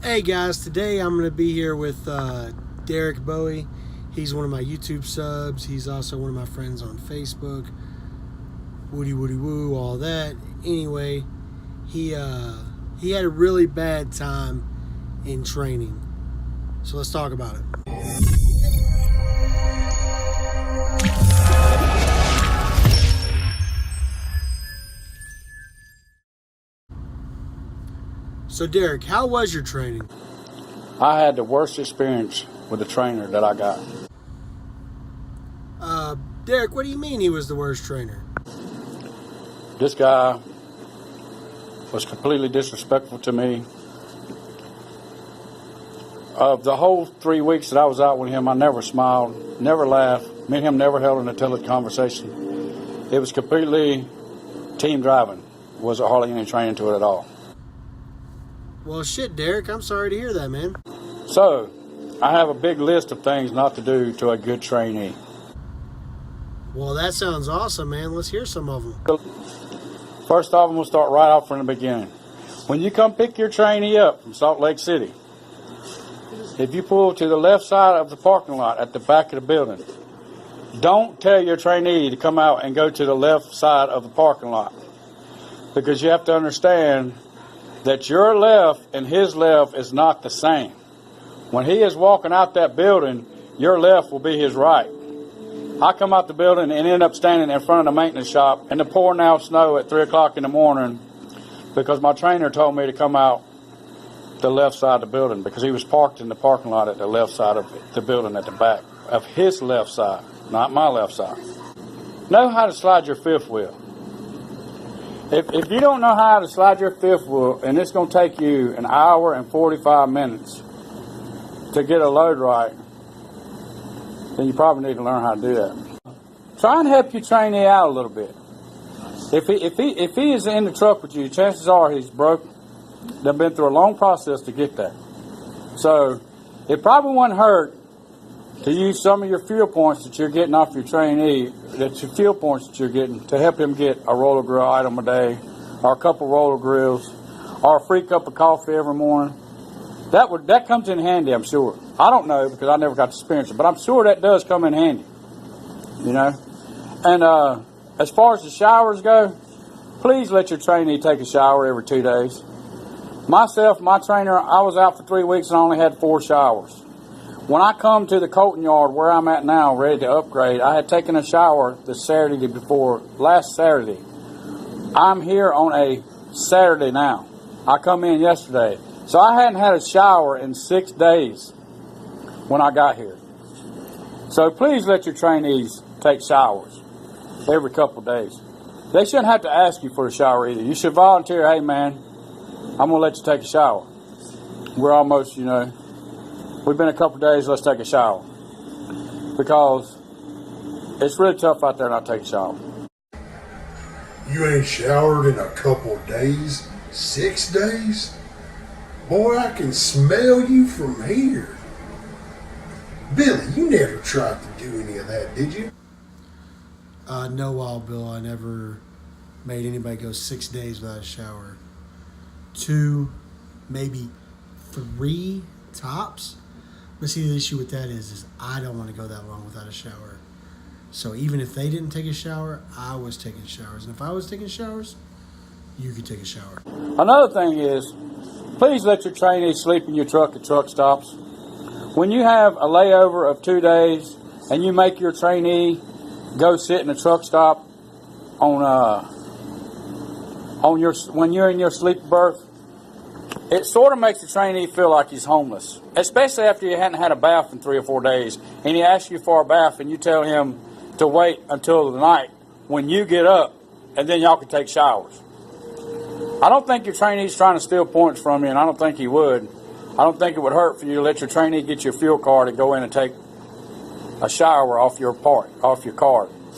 Hey guys, today I'm going to be here with Derek Bowie. He's one of my YouTube subs. He's also one of my friends on Facebook. Woody woo, all that. Anyway, he had a really bad time in training. So let's talk about it. So Derek, how was your training? I had the worst experience with the trainer that I got. Derek, what do you mean he was the worst trainer? This guy was completely disrespectful to me. Of the whole 3 weeks that I was out with him, I never smiled, never laughed. Me and him never held an intelligent conversation. It was completely team driving. Wasn't hardly any training to it at all. Well, shit, Derek, I'm sorry to hear that, man. So, I have a big list of things not to do to a good trainee. Well, that sounds awesome, man. Let's hear some of them. First off, I'm going to start right off from the beginning. When you come pick your trainee up from Salt Lake City, if you pull to the left side of the parking lot at the back of the building, don't tell your trainee to come out and go to the left side of the parking lot. Because you have to understand that your left and his left is not the same. When he is walking out that building, your left will be his right. I come out the building and end up standing in front of the maintenance shop in the pouring out snow at 3 o'clock in the morning because my trainer told me to come out the left side of the building because he was parked in the parking lot at the left side of the building at the back of his left side, not my left side. Know how to slide your fifth wheel. If you don't know how to slide your fifth wheel, and it's going to take you an hour and 45 minutes to get a load right, then you probably need to learn how to do that. Try and help your trainee out a little bit. If he is in the truck with you, chances are he's broke. They've been through a long process to get there. So it probably wouldn't hurt to use some of your fuel points that you're getting off your trainee, to help him get a roller grill item a day, or a couple roller grills, or a free cup of coffee every morning. That comes in handy, I'm sure. I don't know because I never got to experience it, but I'm sure that does come in handy. You know? And as far as the showers go, please let your trainee take a shower every 2 days. Myself, my trainer, I was out for 3 weeks and I only had 4 showers. When I come to the Colton yard where I'm at now, ready to upgrade, I had taken a shower the Saturday before, last Saturday. I'm here on a Saturday now. I come in yesterday. So I hadn't had a shower in 6 days when I got here. So please let your trainees take showers every couple of days. They shouldn't have to ask you for a shower either. You should volunteer, hey man, I'm going to let you take a shower. We're almost, we've been a couple of days, let's take a shower. Because it's really tough out there not to take a shower. You ain't showered in a couple of days? 6 days? Boy, I can smell you from here. Billy, you never tried to do any of that, did you? No, Wild Bill. I never made anybody go 6 days without a shower. 2, maybe 3 tops. But see, the issue with that is I don't want to go that long without a shower. So even if they didn't take a shower, I was taking showers. And if I was taking showers, you could take a shower. Another thing is, please let your trainee sleep in your truck at truck stops. When you have a layover of 2 days and you make your trainee go sit in a truck stop when you're in your sleeper berth, it sort of makes the trainee feel like he's homeless, especially after you hadn't had a bath in 3 or 4 days and he asks you for a bath and you tell him to wait until the night when you get up and then y'all can take showers. I don't think your trainee's trying to steal points from you, and I don't think he would. I don't think it would hurt for you to let your trainee get your fuel card and go in and take a shower off your card.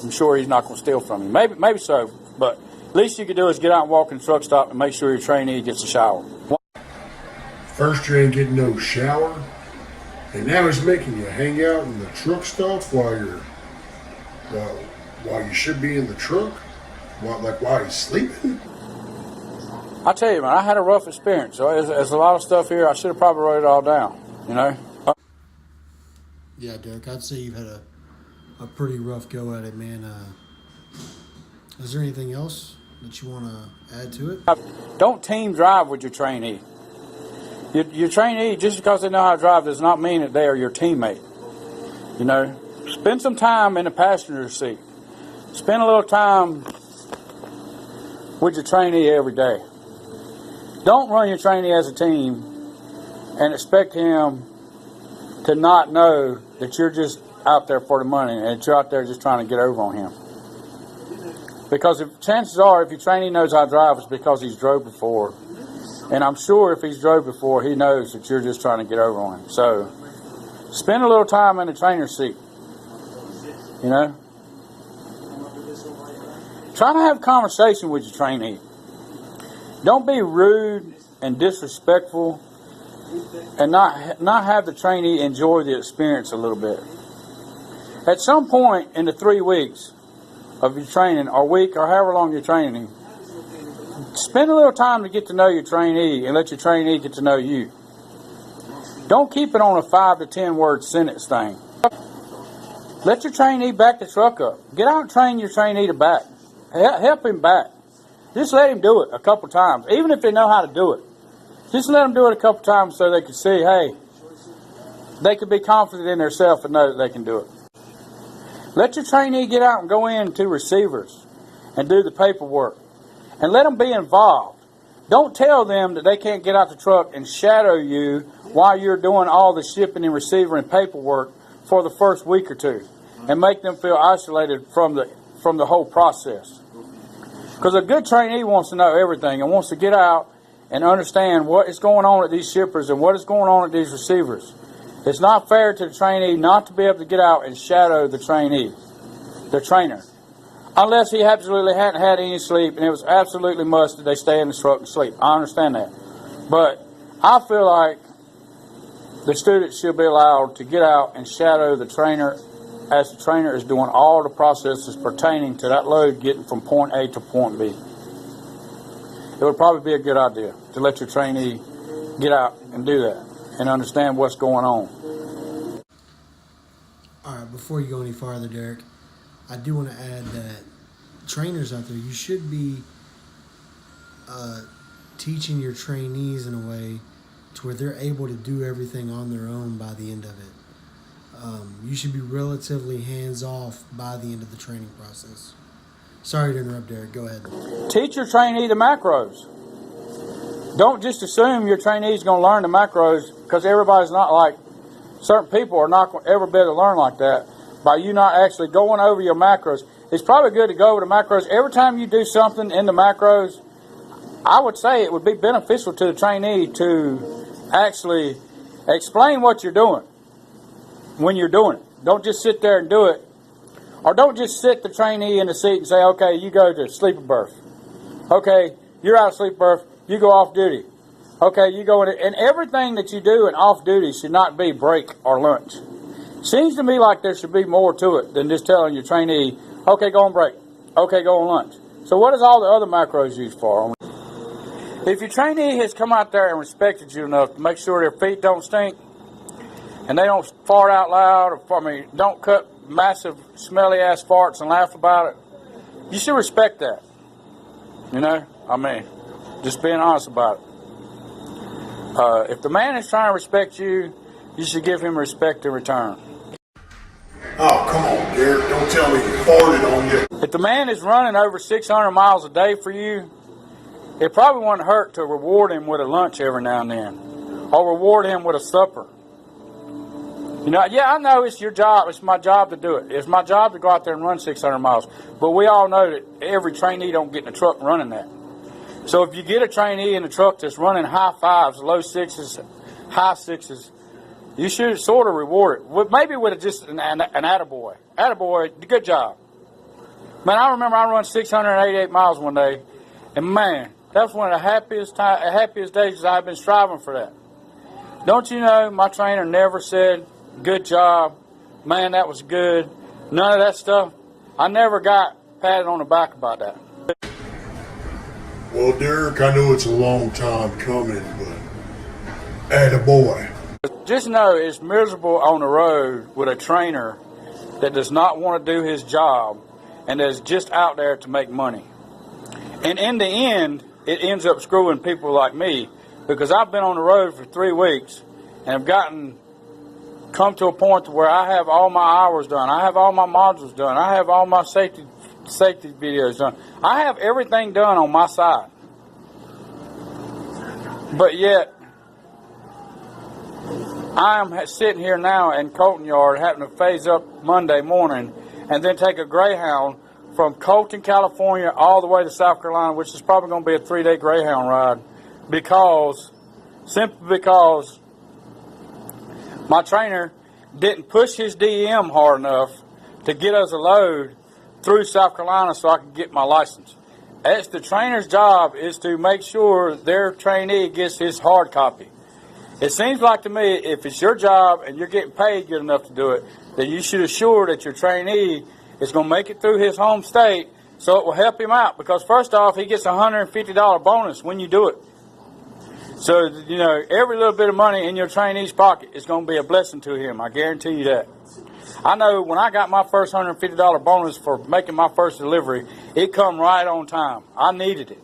I'm sure he's not going to steal from you. Maybe so, but least you could do is get out and walk in the truck stop and make sure your trainee gets a shower. First you ain't getting no shower, and now he's making you hang out in the truck stop while you should be in the truck? While he's sleeping? I tell you, man, I had a rough experience. So there's a lot of stuff here. I should have probably wrote it all down, you know. Yeah, Derek, I'd say you've had a pretty rough go at it, man. Is there anything else that you want to add to it? Don't team drive with your trainee. Your trainee, just because they know how to drive, does not mean that they are your teammate. You know, spend some time in the passenger seat. Spend a little time with your trainee every day. Don't run your trainee as a team and expect him to not know that you're just out there for the money and that you're out there just trying to get over on him. Because chances are, if your trainee knows how to drive, it's because he's drove before. And I'm sure if he's drove before, he knows that you're just trying to get over on him. So, spend a little time in the trainer's seat. You know? Try to have a conversation with your trainee. Don't be rude and disrespectful and not have the trainee enjoy the experience a little bit. At some point in the 3 weeks of your training, or week, or however long you're training, spend a little time to get to know your trainee and let your trainee get to know you. Don't keep it on a 5 to 10 word sentence thing. Let your trainee back the truck up. Get out and train your trainee to back. Help him back. Just let him do it a couple times, even if they know how to do it. Just let them do it a couple times so they can see, hey, they can be confident in themselves and know that they can do it. Let your trainee get out and go into receivers and do the paperwork. And let them be involved. Don't tell them that they can't get out the truck and shadow you while you're doing all the shipping and receiver and paperwork for the first week or two. And make them feel isolated from the whole process. Because a good trainee wants to know everything and wants to get out and understand what is going on at these shippers and what is going on at these receivers. It's not fair to the trainee not to be able to get out and shadow the trainee, the trainer. Unless he absolutely hadn't had any sleep and it was absolutely must that they stay in the truck and sleep. I understand that. But I feel like the students should be allowed to get out and shadow the trainer as the trainer is doing all the processes pertaining to that load getting from point A to point B. It would probably be a good idea to let your trainee get out and do that and understand what's going on. All right, before you go any farther, Derek, I do want to add that trainers out there, you should be teaching your trainees in a way to where they're able to do everything on their own by the end of it. You should be relatively hands-off by the end of the training process. Sorry to interrupt, Derek. Go ahead. Teach your trainee the macros. Don't just assume your trainee is going to learn the macros, because everybody's not like, certain people are not going to ever be able to learn like that by you not actually going over your macros. It's probably good to go over the macros. Every time you do something in the macros, I would say it would be beneficial to the trainee to actually explain what you're doing when you're doing it. Don't just sit there and do it. Or don't just sit the trainee in the seat and say, okay, you go to sleeper berth. Okay, you're out of sleeper berth. You go off duty. Okay, you go in it. And everything that you do in off duty should not be break or lunch. Seems to me like there should be more to it than just telling your trainee, okay, go on break. Okay, go on lunch. So what is all the other macros used for? If your trainee has come out there and respected you enough to make sure their feet don't stink and they don't fart out loud, or don't cut massive smelly ass farts and laugh about it, you should respect that. You know? Just being honest about it. If the man is trying to respect you, you should give him respect in return. Oh, come on, Derek. Don't tell me he farted on you. If the man is running over 600 miles a day for you, it probably wouldn't hurt to reward him with a lunch every now and then, or reward him with a supper. You know, yeah, I know it's your job. It's my job to do it. It's my job to go out there and run 600 miles. But we all know that every trainee don't get in the truck running that. So if you get a trainee in the truck that's running high fives, low sixes, high sixes, you should sort of reward it. Maybe with just an attaboy. Attaboy, good job. Man, I remember I run 688 miles one day, and man, that was one of the happiest days I've been striving for that. Don't you know, my trainer never said, good job, man, that was good. None of that stuff. I never got patted on the back about that. Well, Well, Derek, I know it's a long time coming, but attaboy. Just know it's miserable on the road with a trainer that does not want to do his job and is just out there to make money. And in the end, it ends up screwing people like me, because I've been on the road for 3 weeks and have come to a point where I have all my hours done. I have all my modules done. I have all my safety videos done. I have everything done on my side. But yet, I am sitting here now in Colton Yard having to phase up Monday morning and then take a Greyhound from Colton, California, all the way to South Carolina, which is probably going to be a 3-day Greyhound ride, simply because my trainer didn't push his DEM hard enough to get us a load through South Carolina so I could get my license. It's the trainer's job is to make sure their trainee gets his hard copy. It seems like to me, if it's your job and you're getting paid good enough to do it, then you should assure that your trainee is going to make it through his home state so it will help him out. Because first off, he gets a $150 bonus when you do it. So, you know, every little bit of money in your trainee's pocket is going to be a blessing to him. I guarantee you that. I know when I got my first $150 bonus for making my first delivery, it come right on time. I needed it.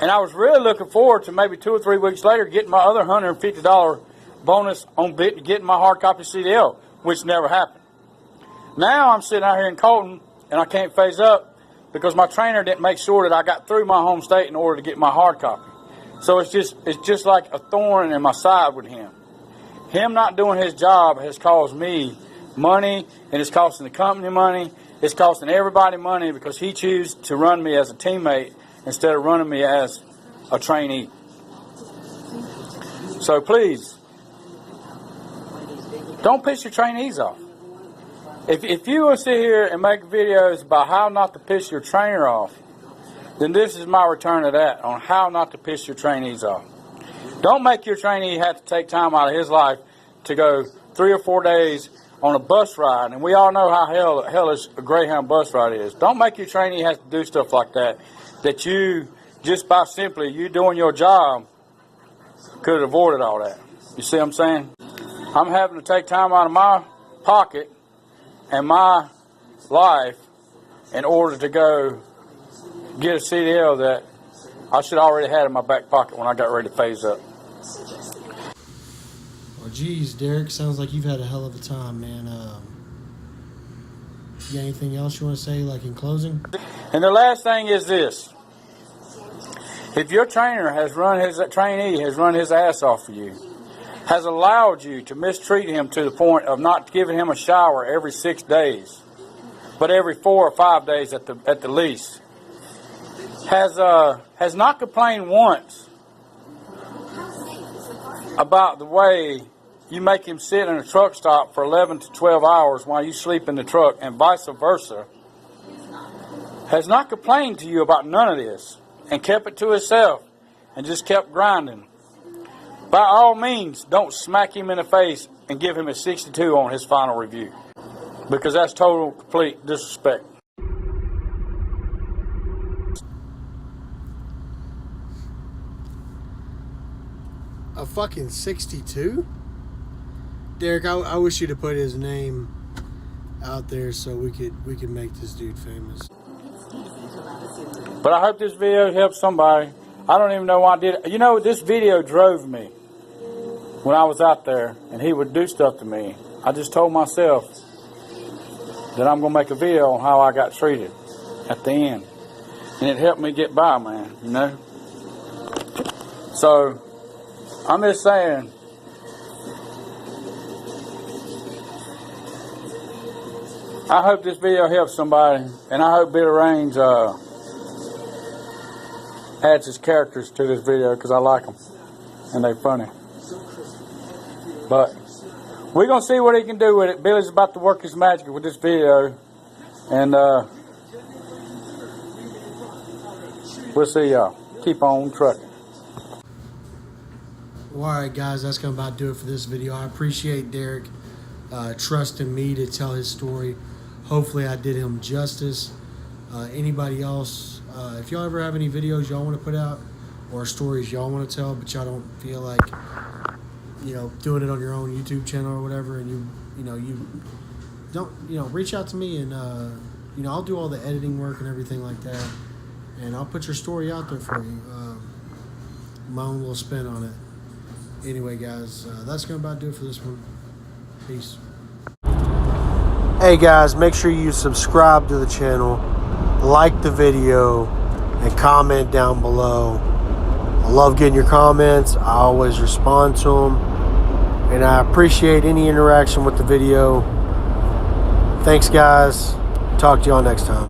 And I was really looking forward to maybe 2 or 3 weeks later getting my other $150 bonus on getting my hard copy CDL, which never happened. Now I'm sitting out here in Colton and I can't phase up because my trainer didn't make sure that I got through my home state in order to get my hard copy. So it's just like a thorn in my side with him. Him not doing his job has caused me money, and it's costing the company money. It's costing everybody money because he chose to run me as a teammate instead of running me as a trainee. So please, don't piss your trainees off. If you will sit here and make videos about how not to piss your trainer off, then this is my return to that on how not to piss your trainees off. Don't make your trainee have to take time out of his life to go 3 or 4 days on a bus ride, and we all know how hellish a Greyhound bus ride is. Don't make your trainee have to do stuff like that you, just by simply you doing your job, could have avoided all that. You see what I'm saying? I'm having to take time out of my pocket and my life in order to go get a CDL that I should already had in my back pocket when I got ready to phase up. Well, geez, Derek, sounds like you've had a hell of a time, man. You got anything else you want to say, like in closing? And the last thing is this. If your trainee has run his ass off for you, has allowed you to mistreat him to the point of not giving him a shower every 6 days, but every 4 or 5 days at the least, has not complained once about the way you make him sit in a truck stop for 11 to 12 hours while you sleep in the truck, and vice versa, has not complained to you about none of this and kept it to himself and just kept grinding, by all means, don't smack him in the face and give him a 62 on his final review, because that's total, complete disrespect. A fucking 62? Derek, I wish you'd have put his name out there so we could make this dude famous. But I hope this video helps somebody. I don't even know why I did it. You know, this video drove me when I was out there and he would do stuff to me. I just told myself that I'm going to make a video on how I got treated at the end. And it helped me get by, man, you know? So, I'm just saying, I hope this video helps somebody, and I hope Billy Raines adds his characters to this video because I like them, and they're funny. But we're going to see what he can do with it. Billy's about to work his magic with this video, and we'll see y'all. Keep on trucking. Alright guys, that's going to about do it for this video. I appreciate Derek trusting me to tell his story. Hopefully I did him justice. Anybody else If y'all ever have any videos y'all want to put out or stories y'all want to tell, but y'all don't feel like, doing it on your own YouTube channel or whatever, and you don't, reach out to me, and I'll do all the editing work and everything like that, and I'll put your story out there for you. My own little spin on it. Anyway, guys, that's gonna about do it for this one. Peace. Hey guys, make sure you subscribe to the channel, like the video, and comment down below. I love getting your comments. I always respond to them, and I appreciate any interaction with the video. Thanks, guys. Talk to y'all next time.